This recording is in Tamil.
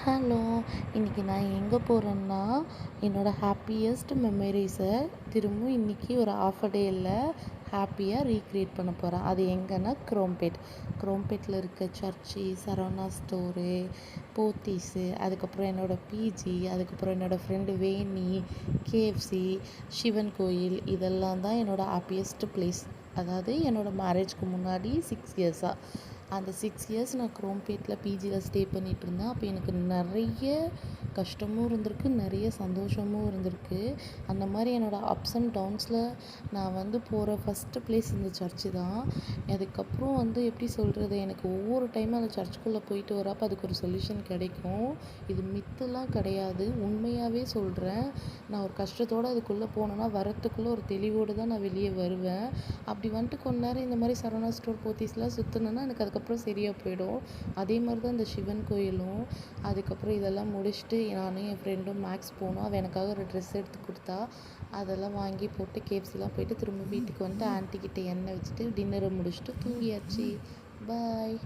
ஹலோ! இன்னைக்கு நான் எங்கே போகிறேன்னா, என்னோடய ஹாப்பியஸ்ட் மெமரீஸை திரும்பவும் இன்றைக்கி ஒரு ஹாஃப் அ டேயில் ஹாப்பியாக ரீக்ரியேட் பண்ண போகிறேன். அது எங்கன்னா குரோம்பேட். குரோம்பேட்டில் இருக்க சர்ச்சு, சரவணா ஸ்டோரு, போத்தீஸு, அதுக்கப்புறம் என்னோடய பிஜி, அதுக்கப்புறம் என்னோடய ஃப்ரெண்டு வேணி, கேஎஃப்சி, சிவன் கோயில் இதெல்லாம் தான் என்னோடய ஹாப்பியஸ்ட் ப்ளேஸ். அதாவது என்னோடய மேரேஜ்க்கு முன்னாடி 6 இயர்ஸாக. அந்த 6 இயர்ஸ் நான் குரோம்பேட்டில் பிஜியில் ஸ்டே பண்ணிகிட்ருந்தேன். அப்போ எனக்கு நிறைய கஷ்டமும் இருந்திருக்கு, நிறைய சந்தோஷமும் இருந்திருக்கு. அந்த மாதிரி என்னோடய அப்ஸ் அண்ட் டவுன்ஸில் நான் போகிற ஃபஸ்ட்டு ப்ளேஸ் இந்த சர்ச்சு தான். அதுக்கப்புறம் எப்படி சொல்கிறது, எனக்கு ஒவ்வொரு டைமும் அந்த சர்ச்சுக்குள்ளே போயிட்டு வரப்போ அதுக்கு ஒரு சொல்யூஷன் கிடைக்கும். இது மித்துலாம் கிடையாது, உண்மையாகவே சொல்கிறேன். நான் ஒரு கஷ்டத்தோடு அதுக்குள்ளே போனேன்னா வரத்துக்குள்ளே ஒரு தெளிவோடு தான் நான் வெளியே வருவேன். அப்படி கொஞ்ச நேரம் இந்த மாதிரி சரவணா ஸ்டோர், போத்தீஸ்லாம் சுற்றினேன்னா எனக்கு அதுக்கப்புறம் சரியாக போயிடும். அதே மாதிரி தான் இந்த சிவன் கோயிலும். அதுக்கப்புறம் இதெல்லாம் முடிச்சுட்டு நானும் என் ஃப்ரெண்டும் மேக்ஸ் போனோம். அவள் எனக்காக ஒரு ட்ரெஸ் எடுத்து கொடுத்தா. அதெல்லாம் வாங்கி போட்டு கேஎஃப்சிலாம் போயிட்டு திரும்ப வீட்டுக்கு வந்துட்டு ஆன்ட்டிக்கிட்ட எண்ணெய் வச்சுட்டு டின்னரை முடிச்சுட்டு தூங்கியாச்சு. பாய்.